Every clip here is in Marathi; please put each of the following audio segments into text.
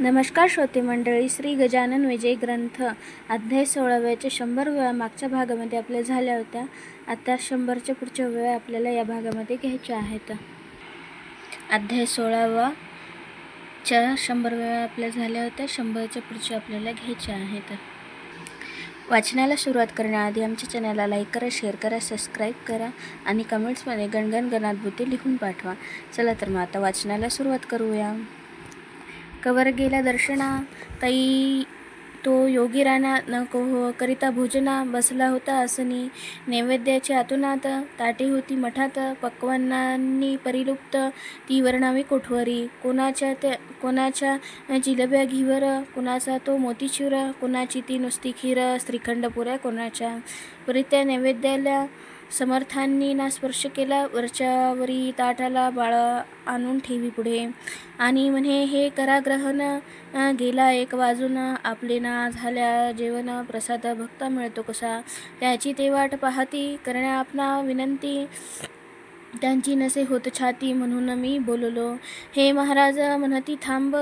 नमस्कार श्रोते मंडळी. श्री गजानन विजय ग्रंथ अध्याय 16व्याच्या 100 वेळा मागच्या भागामध्ये आपल्या झाल्या होत्या. आता 100च्या पुढच्या वेळा आपल्याला या भागामध्ये घ्यायच्या आहेत. अध्याय 16च्या 100 वेळा आपल्या झाल्या होत्या. 100च्या पुढच्या आपल्याला घ्यायच्या आहेत. वाचनाला सुरुवात करण्याआधी आमच्या चॅनलला लाईक करा, शेअर करा, सबस्क्राईब करा आणि कमेंट्समध्ये गणगण गणात लिहून पाठवा. चला तर मग आता वाचनाला सुरुवात करूया. कवर गेला दर्शना, ताई तो योगी राणा न करिता भोजना बसला होता आसनी. नैवेद्याच्या आतुनात ताटे होती मठात, पक्वान्नांनी परिलुप्त ती वर्णावी कोठवरी. कोणाच्या जिलब्या घीवर, कोणाचा तो मोतीचूर, कोणाची ती नुसती खीर. श्रीखंड पुऱ्या कोणाच्या. परित्या नैवेद्याला समर्थांनी ना स्पर्श केला. वरच्यावरी ताटाला बाळ आणून ठेवी पुढे, आणि म्हणे हे करा ग्रहण. गेला एक वाजून, आपले ना झाल्या जेवण. प्रसाद भक्ता मिळतो कसा, त्याची ते वाट पाहती. करण्या आपणा विनंती, त्यांची नसे होत छाती. म्हणून मी बोललो, हे महाराज म्हणती थांब.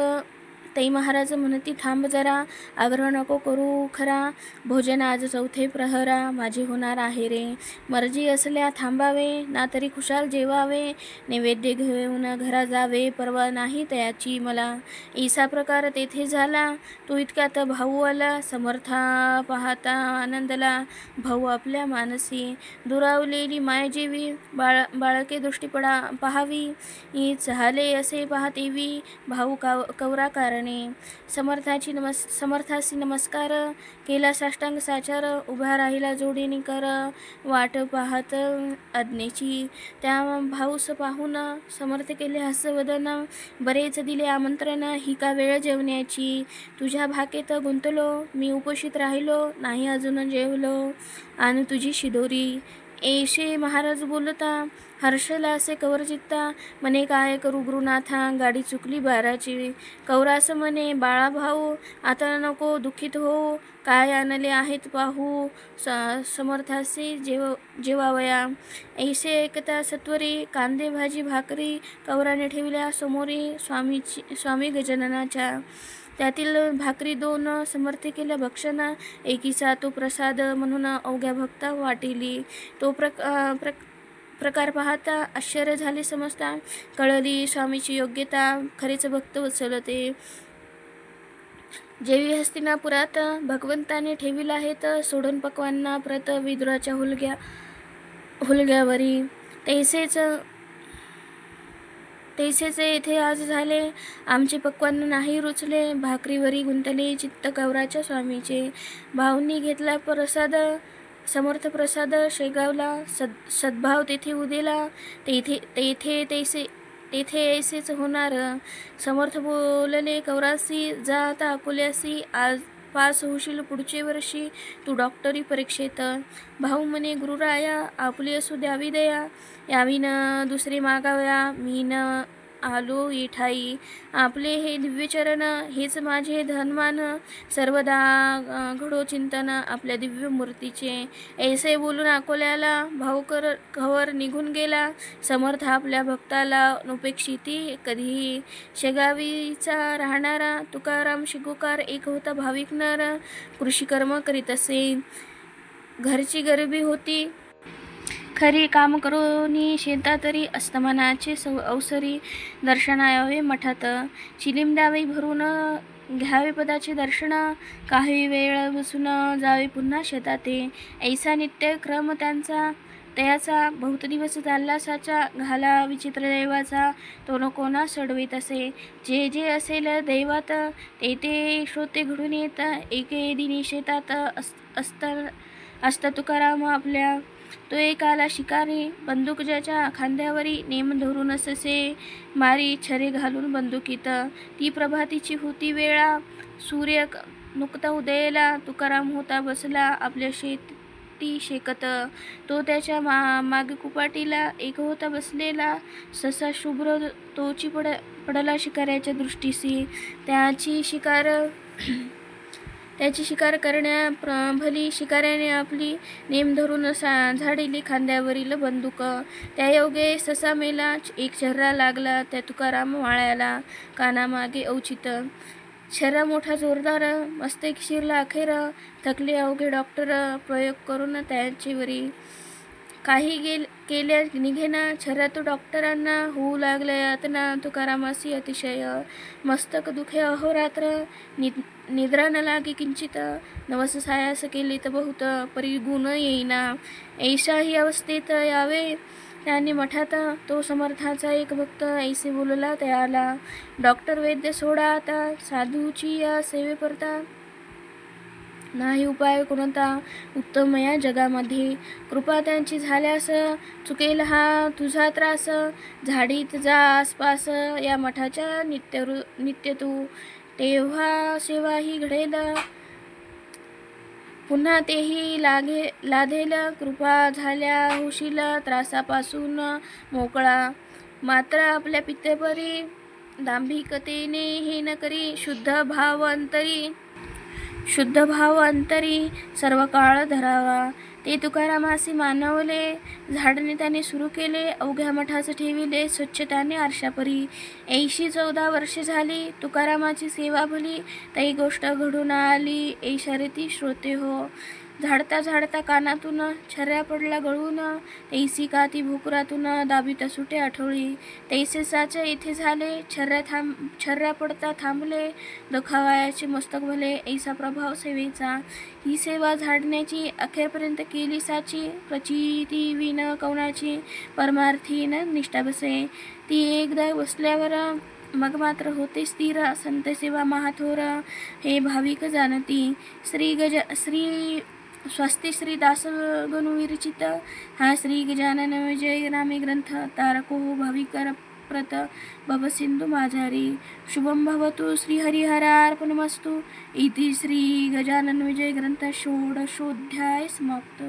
तै महाराज म्हणती थांब जरा, आग्रह नको करू खरा. भोजन आज चौथे प्रहरा, माझे होणार आहे रे. मर्जी असल्या थांबावे, ना तरी खुशाल जेवावे. नैवेद्य घेऊन घरा जावे, परवा नाही त्याची मला. ऐसा प्रकार तेथे झाला, तो इतक्यात भाऊ आला. समर्था पाहता आनंदला, भाऊ आपल्या मानसी. दुरावलेली माय जेवी, बाळके दृष्टी पाहावी. झाले असे पाहतेवी, भाऊ कवरा कारण. समर्थासी नमस्कार केला, साष्टांग साचार. उभा राहिला जोडीने कर, वाट पाहत आज्ञेची. त्या भाऊस पाहून समर्थ केले हास्यवदन. बरेच दिले आमंत्रण, ही का वेळ जेवण्याची. तुझ्या भाकेत गुंतलो, मी उपोषित राहिलो. नाही अजून जेवलो, आणि तुझी शिदोरी. ऐशे महाराज बोलता, हर्षला असे कवर चित्ता. म्हणे काय करू गुरुनाथा, गाडी चुकली बाराची. कौरास म्हणे बाळा भाऊ, आता नको दुःखित हो. काय आणले आहेत पाहू, समर्थासी जेवावया. ऐसे ऐकता सत्वरी, कांदे भाजी भाकरी कौराने ठेवल्या समोरी स्वामी गजाननाच्या. त्यातील भाकरी 2 समर्थ केल्या भक्षण. एकीचा तो प्रसाद म्हणून अवघ्या भक्ता वाटिली. तो प्रकार पाहता आश्चर्य झाले समजता. कळली स्वामीची योग्यता, खरेच भक्त वत्सल ते. जेवी हस्तिनापुरात भगवंताने ठेविला आहेत, सोडून पक्वांना प्रत विदुराच्या हुलग्यावरी. तैसेच येथे आज झाले, आमचे पक्वान नाही रुचले. भाकरीवरी गुंतले चित्त कौराच्या स्वामीचे. भाऊंनी घेतला प्रसाद, समर्थ प्रसाद शेगावला. सद्भाव तेथे उदेला, तेथे ऐसेच होणार. समर्थ बोलले कौरासी, जा आता अकोल्यासी. आज पास होशील पुढचे वर्षी तू डॉक्टरी परीक्षेत. भाऊ म्हणे गुरुराया, आपली असू द्यावी दया. यावी न दुसरे मागाव्या, मी न आलो येठाई. आपले हे दिव्यचरण, हेच माझे धनमान. सर्वदा घडो चिंतन आपल्या दिव्य मूर्तीचे. ऐसे बोलून अकोल्याला भाऊ कवर निघून गेला. समर्थ आपल्या भक्ताला नुपेक्षिती कधीही. शेगावीचा राहणारा तुकाराम शिगोकार एक होता भाविक नर. कृषीकर्म करीत असे, घरची गरिबी होती खरी. काम करोनी शेता तरी, अस्तमानाचे अवसरी दर्शनायावे मठात. चिलीम द्यावे भरून, घ्यावे पदाचे दर्शन. काही वेळ बसून जावे पुन्हा शेताते. ऐसा नित्य क्रम त्यांचा तयाचा. बहुत दिवस चालला साचा, घाला विचित्र दैवाचा. तो नको ना सडवीत असे, जे जे असेल दैवात ते ते श्रोते घडून येत. एके दिनी शेतात असता तुकाराम आपल्या. तो एक आला शिकारी, बंदूक ज्याच्या खांद्यावरी. नेम धरून असे मारी, छरे घालून बंदुकीत. ती प्रभातीची होती वेळा, सूर्य नुकता उदयला. तुकाराम होता बसला आपल्या शेती शेकत. तो त्याच्या मागे कुपाटीला एक होता बसलेला. ससा शुभ्र तोची पडला शिकाऱ्याच्या दृष्टीसी. त्याची शिकार करण्या भली शिकाऱ्याने आपली. नेम धरून झाडिली खांद्यावरील बंदूक. त्यायोगे ससा मेला, एक छर्रा लागला त्या तुकाराम वाळ्याला. कानामागे औचित. शरा मोठा जोरदार, मस्तक शिरला अखेर, थकले अवघे डॉक्टर, प्रयोग करून त्याचेवरी. काही केल्या निघेना, छर्यात डॉक्टरांना होऊ लागल्या यातना. तुकारामासी अतिशय, मस्तक दुखे अहोरात्र, निद्रा न लागे किंचित. नवस सायास केले तर बहुत, परी गुण येईना. ऐशाही अवस्थेत यावे त्यांनी मठात. तो समर्थाचा एक भक्त, ऐसे बोलला त्याला. डॉक्टर वैद्य सोडा आता, साधूची या सेवे परता. नाही उपाय कोणता उत्तम या जगामध्ये. कृपा त्यांची झाल्यास, चुकेल हा तुझा त्रास. झाडीत जा आसपास, या मठाच्या नित्य तू. तेव्हा सेवाही घडेल, पुन्हा तेही लाधेल. कृपा झाल्या होशील त्रासापासून मोकळा. मात्र आपल्या पित्तपरी, दांभिकतेने हे न करी. शुद्ध भाव अंतरी सर्व काळ धरावा. ते तुकारामासी मानवले, झाडणे त्याने सुरू केले. अवघ्या मठास ठेविले स्वच्छताने आरशापरी. 84 वर्षे झाली तुकारामाची सेवा भली. तई गोष्ट घडून आली ऐशा रीती श्रोते हो. झाडता झाडता कानातून छर्या पडला गळून. तैसी काती भोकुरातून दाबीत सुटे आठवळी. तैसे साचे इथे झाले, छर्या पडता थांबले. दुखावयाचे मस्तक भले, ऐसा प्रभाव सेवेचा. ही सेवा झाडण्याची अखेरपर्यंत केली साची. प्रचिती विन कवनाची, परमार्थीन निष्ठा बसे. ती एकदा बसल्यावर मग मात्र होते स्थिर. संत सेवा महाथोर, हे भाविक जाणती. स्वस्ती श्री दासगणू विरचित. हा श्री गजानन विजय नामे ग्रंथ. तारको भाविकर प्रत भव सिंधू माझारी. शुभम भवतु श्री हरिहरार्पणमस्तु. इति श्री गजानन विजय ग्रंथ षोडशोऽध्याय समाप्त.